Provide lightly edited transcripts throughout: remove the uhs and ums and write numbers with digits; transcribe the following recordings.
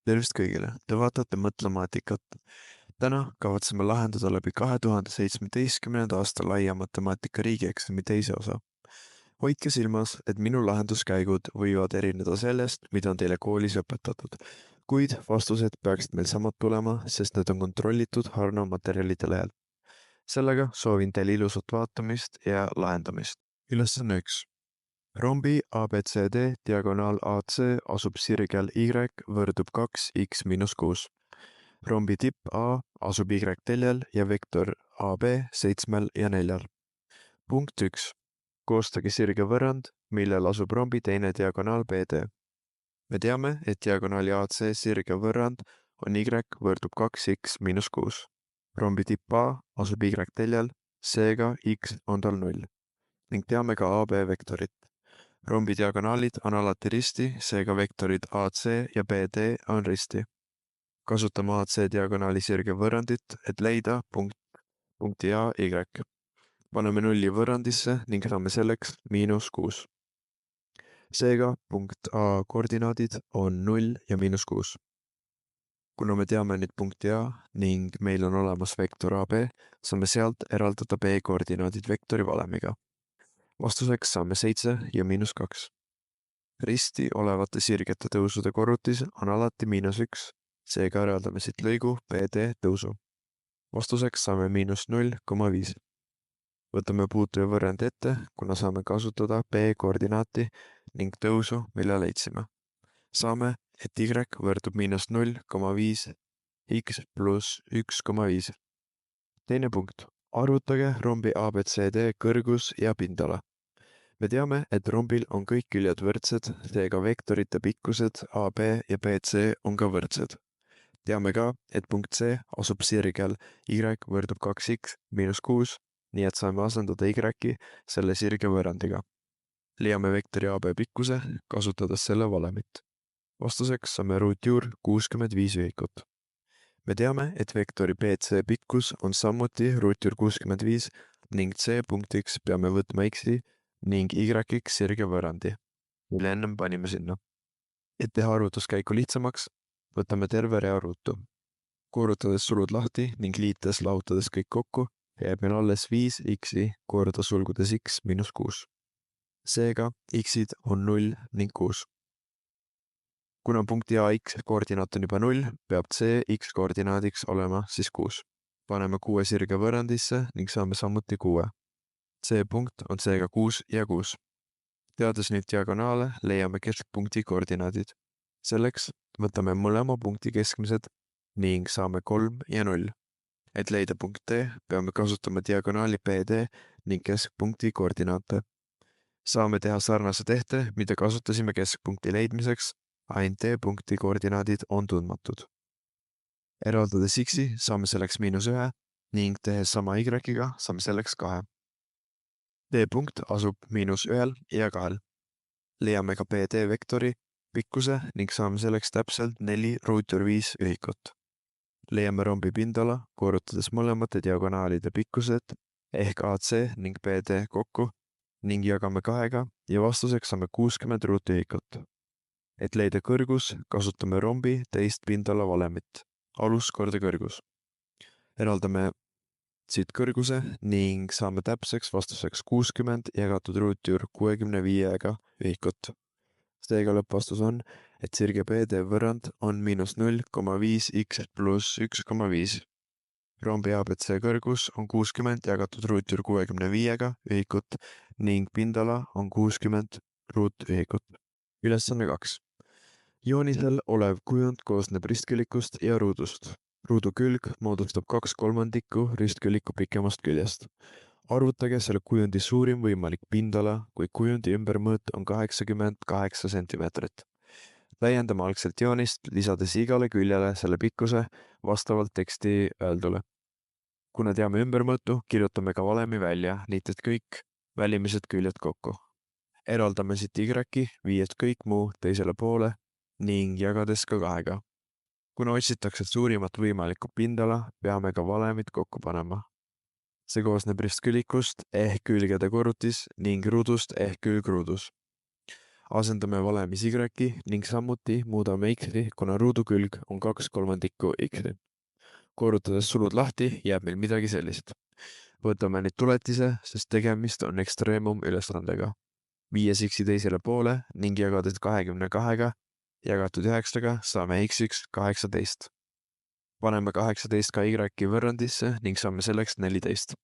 Tervist kõigile, te vaatate Mõtlemaatikat. Täna kavatseme lahendada läbi 2017. aasta laia matemaatika riigieksami teise osa. Hoidke silmas, et minu lahenduskäigud võivad erineda sellest, mida on teile koolis õpetatud, kuid vastused peaksid meil samad tulema, sest need on kontrollitud Harno materjalide lehel. Sellega soovin teile ilusat vaatamist ja lahendamist. Ülesanne 1. Rombi ABCD diagonaal AC asub sirgel Y võrdub 2x miinus 6. Rombi tipp A asub Y teljel ja vektor AB 7 ja 4. Punkt 1. Koostage sirge võrrand, millel asub rombi teine diagonaal BD. Me teame, et diagonaali AC sirge võrrand on Y võrdub 2x miinus 6. Rombi tipp A asub Y teljel, seega x on tal 0. Ning teame ka AB vektorit. Rombi diagonaalid on alati risti, seega vektorid AC ja BD on risti. Kasutame AC diagonaali sirge võrrandit, et leida punkti A Y. Paneme 0 võrrandisse ning saame selleks -6. Seega punkt A koordinaadid on 0 ja -6. Kuna me teame nüüd punkti A ning meil on olemas vektor AB, saame sealt eraldada B koordinaadid vektori valemiga. Vastuseks saame 7 ja -2. Risti olevate sirgete tõusude korrutis on alati -1, seega eraldame siit lõigu BD tõusu. Vastuseks saame -0,5. Võtame puutuja võrrandi ette, kuna saame kasutada B koordinaati ning tõusu, mille leidsime. Saame, et Y võrdub -0,5 x pluss 1,5. Teine punkt. Arvutage rombi ABCD kõrgus ja pindala. Me teame, et rombil on kõik küljed võrdsed, seega vektorite pikkused AB ja BC on ka võrdsed. Teame ka, et punkt C asub sirgel Y võrdub 2x miinus 6, nii et saame asendada Y selle sirge võrrandiga. Leiame vektori AB pikkuse, kasutades selle valemit. Vastuseks saame ruutjuur 65 ühikut. Me teame, et vektori BC pikkus on samuti ruutjuur 65 ning C punktiks peame võtma x-i ning y-iks sirge võrrandi, mille ennem panime sinna. Et teha arvutuskäiku lihtsamaks, võtame terve rea ruutu. Korrutades sulud lahti ning liites lahutades kõik kokku, jääb meil alles 5 x-i korda sulgudes x miinus 6. Seega x-id on 0 ning 6. Kuna punkti AX koordinaat on juba 0, peab C x koordinaadiks olema siis 6. Paneme 6 sirge võrrandisse ning saame samuti 6. C punkt on seega 6 ja 6. Teades nüüd diagonaale, leiame keskpunkti koordinaadid. Selleks võtame mõlema punkti keskmised ning saame 3 ja 0. Et leida punkt D, peame kasutama diagonaali BD ning keskpunkti koordinaate. Saame teha sarnase tehte, mida kasutasime keskpunkti leidmiseks, ainult D-punkti koordinaadid on tundmatud. Eraldades x-i saame selleks -1 ning tehes sama y-iga saame selleks 2. D-punkt asub -1 ja 2. Leiame ka BD vektori pikkuse ning saame selleks täpselt 4 ruutjuur 5 ühikut. Leiame rombi pindala, korrutades mõlemate diagonaalide pikkused ehk AC ning BD kokku ning jagame 2-ga ja vastuseks saame 60 ruutühikut. Et leida kõrgus, kasutame rombi teist pindala valemit, alus korda kõrgus. Eraldame siit kõrguse ning saame täpseks vastuseks 60 jagatud ruutjuur 65-ga ühikut. Seega lõppvastus on, et sirge BD võrrand on -0,5 x pluss 1,5. Rombi ABC kõrgus on 60 jagatud ruutjuur 65-ga ühikut ning pindala on 60 ruutühikut. Ülesanne 2. Joonisel olev kujund koosneb ristküllikust ja ruudust. Ruudu külg moodustab 2/3 ristkülliku pikemast küljest. Arvutage selle kujundi suurim võimalik pindala, kui kujundi ümbermõõt on 88 cm. Täiendame algselt joonist, lisades igale küljele selle pikkuse vastavalt teksti öeldule. Kuna teame ümbermõõtu, kirjutame ka valemi välja, liites kõik välimised küljed kokku. Eraldame siit y-i, viies kõik muu teisele poole ning jagades ka 2-ga. Kuna otsitakse suurimat võimalikku pindala, peame ka valemid kokku panema. See koosneb ristküllikust ehk külgede korrutis ning ruudust ehk külgruudus. Asendame valemis Y ning samuti muudame X-i, kuna ruudu külg on 2/3 X-i. Korrutades sulud lahti, jääb meil midagi sellist. Võtame nüüd tuletise, sest tegemist on ekstreemum ülesandega. Viies X-i teisele poole ning jagades 22-ga jagatud 9-ga saame X1 18. Paneme 18 ka Y-i võrrandisse ning saame selleks 14.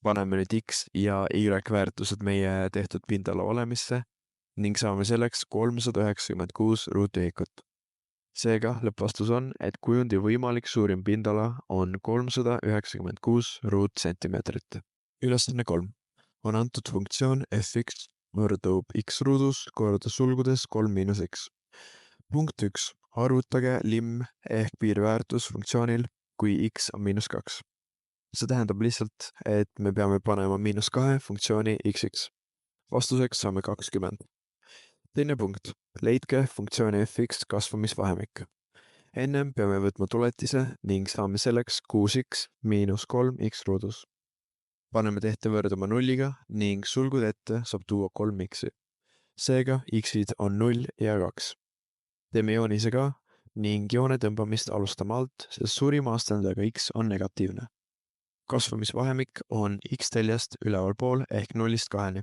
Paneme nüüd X ja Y väärtused meie tehtud pindala valemisse ning saame selleks 396 ruutühikut. Seega lõppvastus on, et kujundi võimalik suurim pindala on 396 ruutsentimeetrit. Ülesanne 3. On antud funktsioon fx võrdub x ruudus korda sulgudes 3 miinus x. Punkt 1. Arvutage lim ehk piirväärtus funktsioonil, kui x on -2. See tähendab lihtsalt, et me peame panema -2 funktsiooni xx. Vastuseks saame 20. Teine punkt. Leidke funktsiooni fx kasvamisvahemik. Ennem peame võtma tuletise ning saame selleks 6x miinus 3x ruudus. Paneme tehte võrduma 0-ga ning sulgud ette saab tuua 3x-i. Seega x-id on 0 ja 2. Teeme joonise ka ning joone tõmbamist alustame alt, sest suurima astmega x on negatiivne. Kasvamisvahemik on x teljest ülevalpool ehk 0-st 2-ni.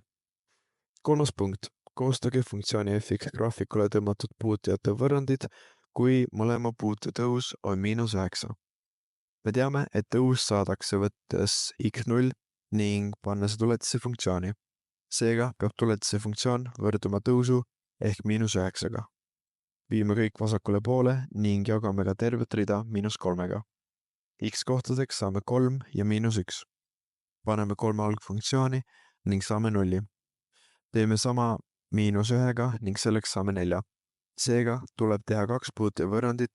Kolmas punkt. Koostage funktsiooni fx graafikule tõmmatud puutujate võrrandid, kui mõlema puute tõus on -9. Me teame, et tõus saadakse võttes x0 ning pannes tuletise funktsiooni. Seega peab tuletise funktsioon võrduma tõusu ehk -9-ga. Viime kõik vasakule poole ning jagame ka tervet rida -3-ga. X kohtadeks saame 3 ja -1. Paneme 3 algfunktsiooni ning saame 0. Teeme sama -1-ga ning selleks saame 4. Seega tuleb teha 2 puutevõrrandit,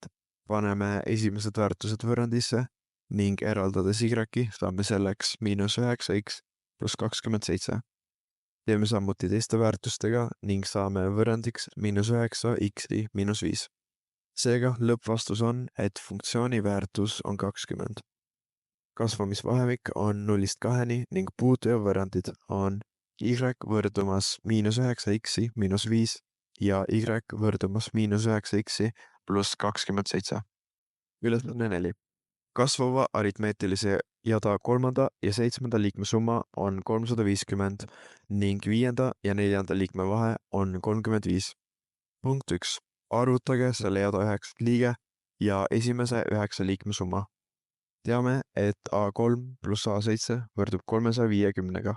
paneme esimesed väärtused võrrandisse ning eraldades Y saame selleks -9x pluss 27. Teeme samuti teiste väärtustega ning saame võrrandiks -9x -5. Seega lõppvastus on, et funktsiooni väärtus on 20. Kasvamisvahemik on 0-st 2-ni ning puutevõrrandid on Y võrdumas -9x -5 ja Y võrdumas -9x pluss 27. Ülesanne 4. Kasvava aritmeetilise jada 3. ja 7. liikme summa on 350 ning 5. ja 4. liikme vahe on 35. Punkt 1. Arvutage selle jada 9 liige ja esimese 9 liikme summa. Teame, et A3 pluss A7 võrdub 350-ga.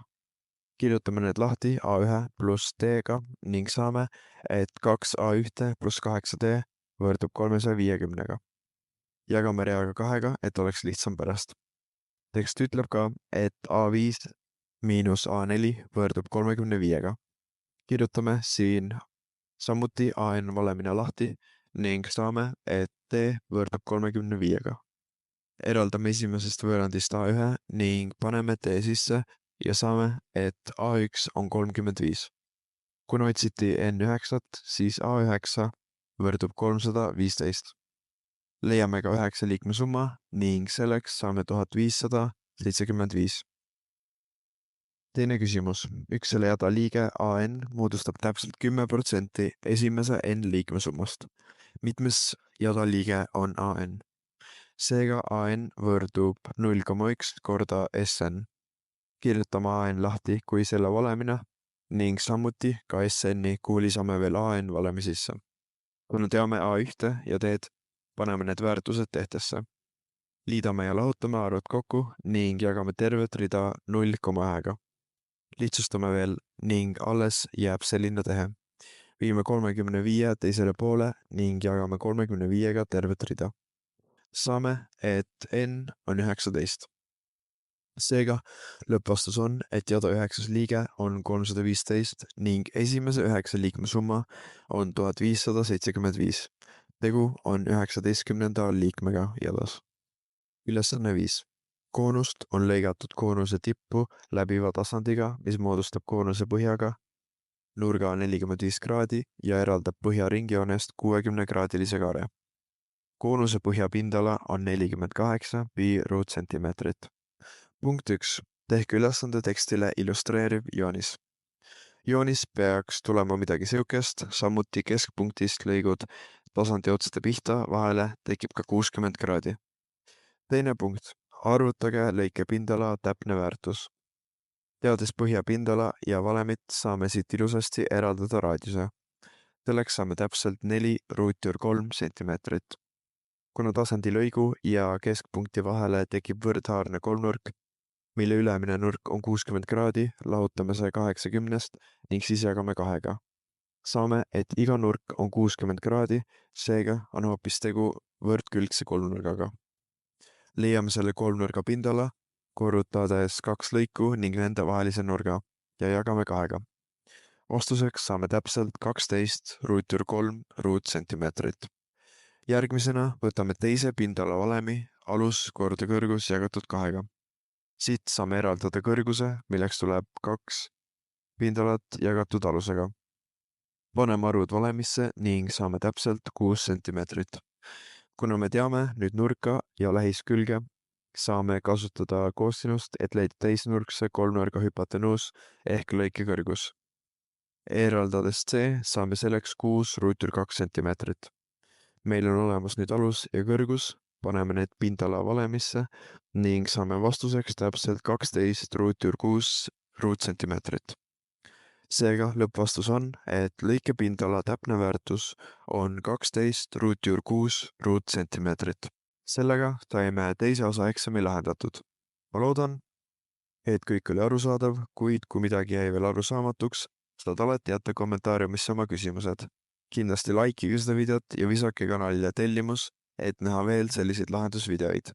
Kirjutame need lahti A1 pluss D-ga ning saame, et 2A1 pluss 8D võrdub 350-ga. Jagame reaga 2-ga, et oleks lihtsam pärast. Tekst ütleb ka, et A5 miinus A4 võrdub 35-ga. Kirjutame siin samuti AN valemina lahti ning saame, et D võrdub 35-ga. Eraldame esimesest võrrandist A1 ning paneme D sisse ja saame, et A1 on 35. Kuna otsiti N9, siis A9 võrdub 315. Leiame ka 9 liikme summa ning selleks saame 1575. Teine küsimus. Üks selle jada liige AN moodustab täpselt 10% esimese N liikme summast. Mitmes jada liige on AN? Seega AN võrdub 0,1 korda SN. Kirjutame AN lahti kui selle valemina ning samuti ka SN-i, kuhu lisame veel AN valemi sisse. Kuna teame A1 ja D-d, paneme need väärtused tehtesse. Liidame ja lahutame arvud kokku ning jagame tervet rida 0,1-ga. Lihtsustame veel ning alles jääb selline tehe. Viime 35 teisele poole ning jagame 35-ga tervet rida. Saame, et N on 19. Seega lõppvastus on, et jada 9 liige on 315 ning esimese 9 liikme summa on 1575. Tegu on 19. liikmega jadas. Ülesanne 5. Koonust on lõigatud koonuse tippu läbiva tasandiga, mis moodustab koonuse põhjaga nurga 45 kraadi ja eraldab põhja ringjoonest 60-kraadilise kaare. Koonuse põhja pindala on 48 pi ruutsentimeetrit. Punkt 1. Tehke ülesande tekstile illustreeriv joonis. Joonis peaks tulema midagi siukest, samuti keskpunktist lõigud tasandi otste pihta vahele tekib ka 60 kraadi. Teine punkt. Arvutage lõike pindala täpne väärtus. Teades põhja pindala ja valemit, saame siit ilusasti eraldada raadiuse. Selleks saame täpselt 4√3 sentimeetrit. Kuna tasandi lõigu ja keskpunkti vahele tekib võrdhaarne kolmnurk, mille ülemine nurk on 60 kraadi, lahutame see 80 ning siis jagame 2. Saame, et iga nurk on 60 kraadi, seega on hoopis tegu võrdkülgse kolmnurgaga. Leiame selle kolmnurga pindala, korrutades 2 lõiku ning nende vahelise nurga ja jagame 2. Vastuseks saame täpselt 12√3 ruutsentimeetrit. Järgmisena võtame teise pindala valemi, alus korda kõrgus jagatud 2. Siit saame eraldada kõrguse, milleks tuleb 2 pindalat jagatud alusega. Paneme arvud valemisse ning saame täpselt 6 sentimeetrit. Kuna me teame nüüd nurka ja lähiskülge, saame kasutada koosinust, et leida täisnurkse kolmnurga hüpotenuus ehk lõike kõrgus. Eraldades C saame selleks 6√2 sentimeetrit. Meil on olemas nüüd alus ja kõrgus, paneme need pindala valemisse ning saame vastuseks täpselt 12√6 ruutsentimeetrit. Seega lõppvastus on, et lõike pindala täpne väärtus on 12√6 ruutsentimeetrit. Sellega saime teise osa eksami lahendatud. Ma loodan, et kõik oli arusaadav, kuid kui midagi jäi veel arusaamatuks, saad alati jätta kommentaariumisse oma küsimused. Kindlasti likeige seda videot ja visake kanalile tellimus, et näha veel selliseid lahendusvideoid.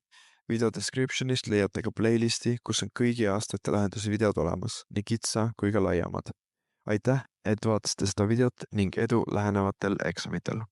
Video descriptionist leiate ka playlisti, kus on kõigi aastate lahendusvideod olemas, nii kitsa kui ka laiemad. Aitäh, et vaatasite seda videot ning edu lähenevatel eksamitel!